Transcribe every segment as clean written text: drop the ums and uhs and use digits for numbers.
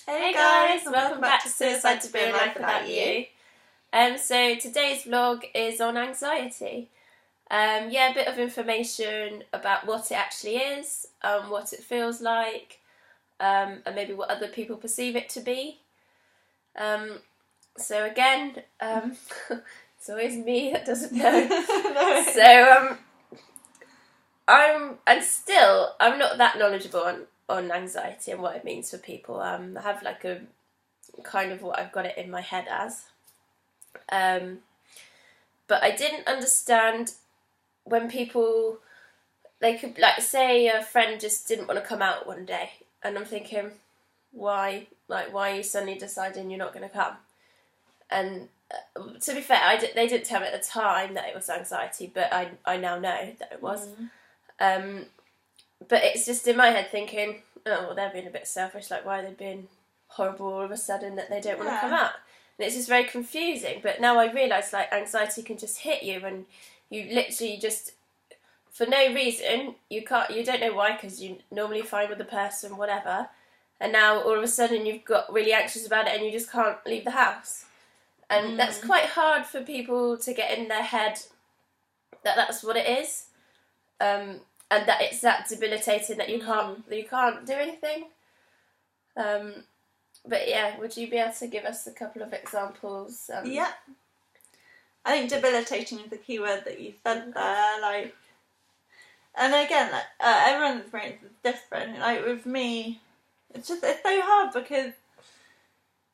Hey guys, welcome back to Suicide Taboo and Life Without You. So today's vlog is on anxiety. A bit of information about what it actually is, what it feels like, and maybe what other people perceive it to be. So again, it's always me that doesn't know. No. So I'm not that knowledgeable on anxiety and what it means for people. I have like a kind of what I've got it in my head as. But I didn't understand when people, they could, like, say a friend just didn't want to come out one day, and I'm thinking, why? Like, why are you suddenly deciding you're not going to come? And to be fair, they didn't tell me at the time that it was anxiety, but I now know that it was. But it's just in my head thinking, oh, well, they're being a bit selfish, like, why are they being horrible all of a sudden that they don't want to come out? And it's just very confusing. But now I realise, like, anxiety can just hit you, and you literally just, for no reason, you don't know why, because you're normally fine with the person, whatever, and now all of a sudden you've got really anxious about it and you just can't leave the house. And that's quite hard for people to get in their head that that's what it is. And that it's that debilitating that you can't do anything. But yeah, would you be able to give us a couple of examples? Yeah. I think debilitating is the key word that you said there. Like, and again, like, everyone's experience is different. Like with me, it's so hard because,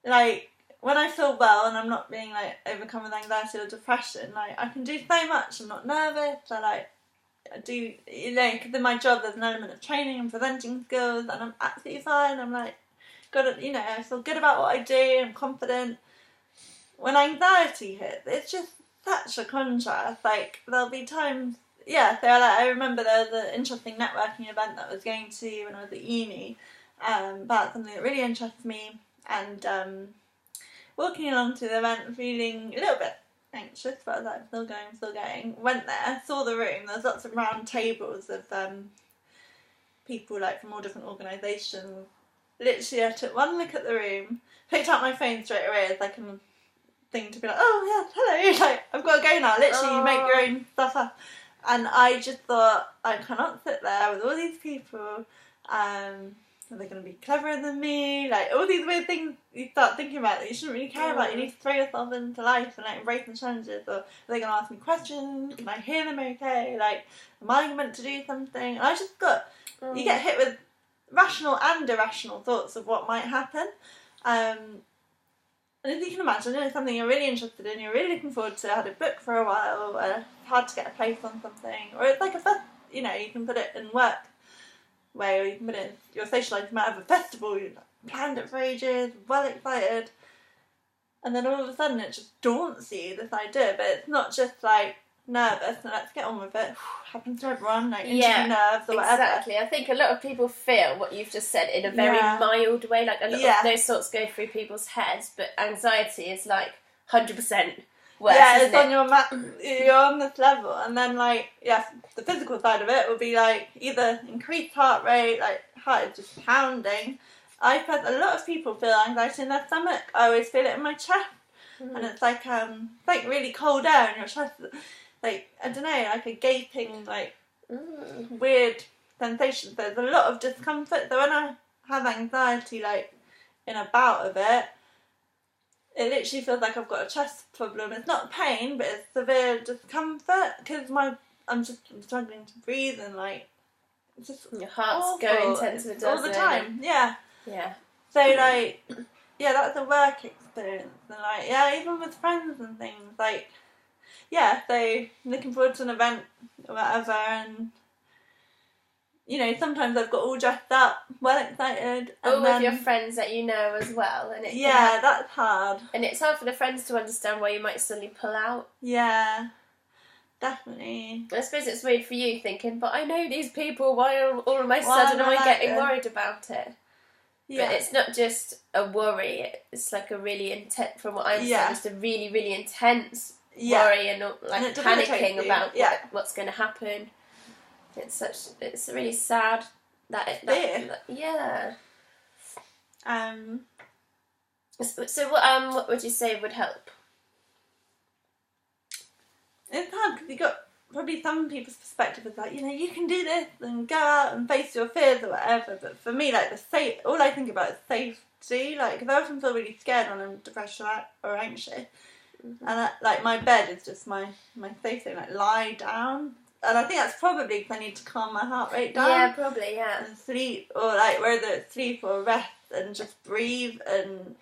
like, when I feel well and I'm not being like overcome with anxiety or depression, like I can do so much. I'm not nervous. I do, because in my job there's an element of training and presenting skills, and I'm absolutely fine. I'm like, I feel good about what I do, I'm confident. When anxiety hits, it's just such a contrast. Like, there'll be times, so like, I remember there was an interesting networking event that I was going to when I was at uni, about something that really interests me, and walking along to the event feeling a little bit anxious, but I was like, still going. Went there, saw the room, there was lots of round tables of people like from all different organisations. Literally I took one look at the room, picked up my phone straight away as like a thing to be like, oh yeah, hello, like I've got to go now, literally you make your own stuff up. And I just thought, I cannot sit there with all these people, are they going to be cleverer than me? Like, all these weird things you start thinking about that you shouldn't really care about. You need to throw yourself into life and like embrace the challenges. Or are they going to ask me questions? Can I hear them okay? Like, am I meant to do something? And I just you get hit with rational and irrational thoughts of what might happen. And as you can imagine, it's something you're really interested in, you're really looking forward to, had a book for a while, hard to get a place on something. Or it's like you can put it in work way, or you can put it in your social life. You might have a festival, you planned it for ages, well excited, and then all of a sudden it just daunts you, this idea. But it's not just like nervous, no, let's get on with it. Happens to everyone, like injury nerves or whatever. Exactly. I think a lot of people feel what you've just said in a very mild way, like a lot of those thoughts go through people's heads, but anxiety is like 100% worse, it's on your you're on this level. And then like, the physical side of it will be like either increased heart rate, like heart is just pounding. I've had a lot of people feel anxiety in their stomach. I always feel it in my chest. And it's like really cold air in your chest, like, I don't know, like a gaping, like weird sensation. There's a lot of discomfort. So when I have anxiety, like in a bout of it, it literally feels like I've got a chest problem. It's not pain, but it's severe discomfort because I'm struggling to breathe, and like it's just your heart's awful. going tense all the time. Yeah. So like, that's a work experience, and like even with friends and things, like so looking forward to an event or whatever, and sometimes I've got all dressed up, well excited. All with your friends that you know as well. And that's hard. And it's hard for the friends to understand why you might suddenly pull out. Yeah, definitely. I suppose it's weird for you thinking, but I know these people, why all of a sudden am I getting worried about it? Yeah. But it's not just a worry, it's like a really intense, from what I understand, just a really, really intense worry and like panicking about what's going to happen. It's really sad that So what would you say would help? It's hard because you got probably some people's perspective is like, you can do this and go out and face your fears or whatever. But for me, like all I think about is safety. Like, because I often feel really scared when I'm depressed or anxious, and like my bed is just my safe thing. Like, lie down, and I think that's probably because I need to calm my heart rate down. Yeah, probably, yeah. And sleep, or like whether it's sleep or rest, and just breathe and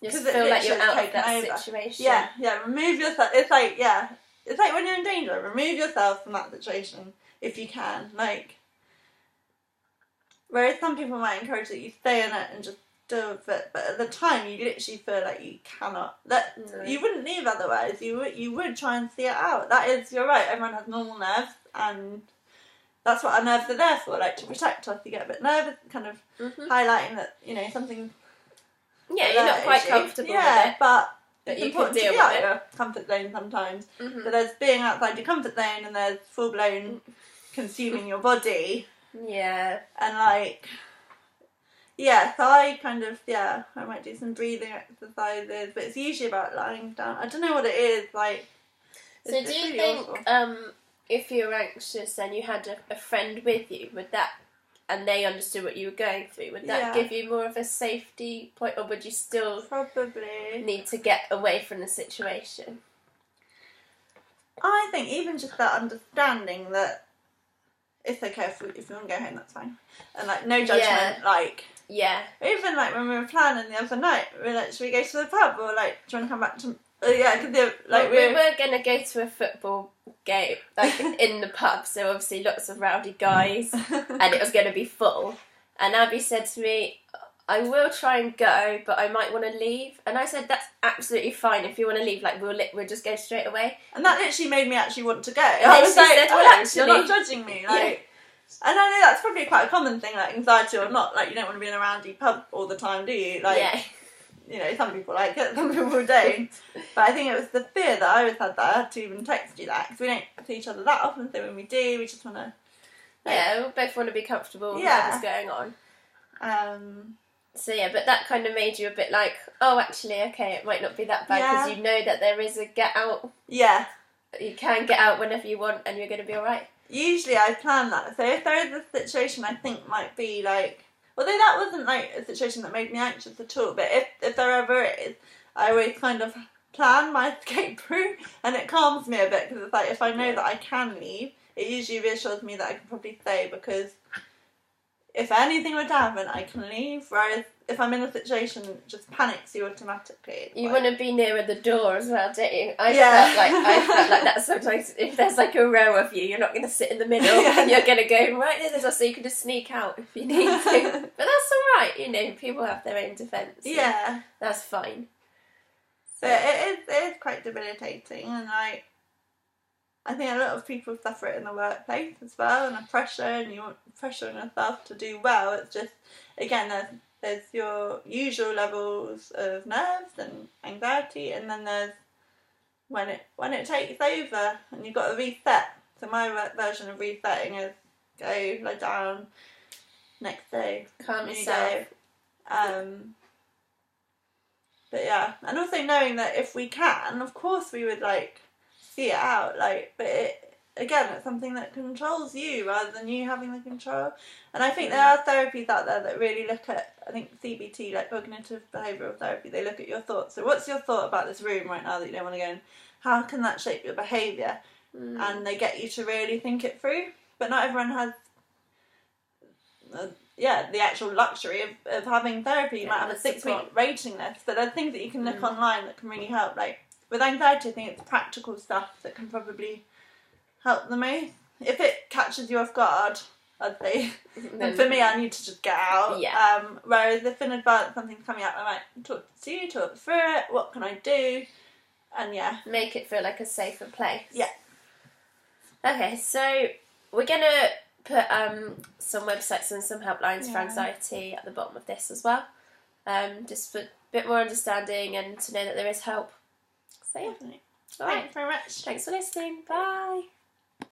just feel like you're out of that situation. Yeah. Remove yourself. It's like It's like when you're in danger, remove yourself from that situation if you can. Like, whereas some people might encourage that you stay in it and just deal with it, but at the time you literally feel like you cannot. You wouldn't leave otherwise. You would try and see it out. You're right. Everyone has normal nerves, and that's what our nerves are there for, like to protect us. You get a bit nervous, kind of highlighting that something. Yeah, you're not quite comfortable with it. But it's you can deal with your comfort zone sometimes. So there's being outside your comfort zone, and there's full blown consuming your body. Yeah. And like, so I kind of I might do some breathing exercises, but it's usually about lying down. I don't know what it is like. So do you think if you're anxious and you had a friend with you, and they understood what you were going through, would that give you more of a safety point, or would you still probably need to get away from the situation? I think even just that understanding that it's okay if we want to go home, that's fine, and like no judgment, like even like when we were planning the other night, we were like, should we go to the pub, or like do you want to come back to? Because like we were gonna go to a football game, like in the pub. So obviously lots of rowdy guys, and it was gonna be full. And Abbie said to me, "I will try and go, but I might want to leave." And I said, "That's absolutely fine. If you want to leave, like we'll just go straight away." And that literally made me actually want to go. And I was like, said, "Well, actually, you're not judging me." Like, and I know that's probably quite a common thing, like anxiety or not. Like, you don't want to be in a rowdy pub all the time, do you? Like. Some people like it, some people don't. But I think it was the fear that I always had that I had to even text you that, because we don't see each other that often, so when we do, we just want to... we both want to be comfortable with whatever's going on. But that kind of made you a bit like, oh, actually, okay, it might not be that bad, because you know that there is a get out. Yeah. You can get out whenever you want, and you're going to be alright. Usually I plan that. So if there is a situation I think might be like... Although that wasn't like a situation that made me anxious at all, but if there ever is, I always kind of plan my escape route, and it calms me a bit, because it's like if I know that I can leave, it usually reassures me that I can probably stay, because if anything would happen, I can leave. Whereas if I'm in a situation, it just panics you automatically. You want to be nearer the door as well, don't you? I felt like that sometimes. If there's like a row of you, you're not going to sit in the middle. You're going to go right near the door, so you can just sneak out if you need to. But that's all right, people have their own defence. Yeah. That's fine. So it is quite debilitating, and like, I think a lot of people suffer it in the workplace as well, and the pressure, and you want pressure on yourself to do well. It's just, again, there's your usual levels of nerves and anxiety, and then there's when it takes over and you've got to reset. So my version of resetting is go lie down, next day calm yourself. But yeah, and also knowing that if we can, of course we would like see it out, like, but it's something that controls you rather than you having the control. And I think there are therapies out there that really look at, I think CBT, like cognitive behavioural therapy, they look at your thoughts. So what's your thought about this room right now that you don't want to go in? How can that shape your behaviour? And they get you to really think it through. But not everyone has the actual luxury of having therapy. You might have a 6-week rating list, but there's things that you can look online that can really help. Like with anxiety, I think it's practical stuff that can probably help the most. If it catches you off guard, I'd say, and for me, I need to just get out. Yeah. Whereas if in advance something's coming up, I might talk to you, talk through it. What can I do? And make it feel like a safer place. Yeah. Okay, so we're gonna put some websites and some helplines for anxiety at the bottom of this as well, just for a bit more understanding and to know that there is help. So Thanks very much. Thanks for listening. Bye.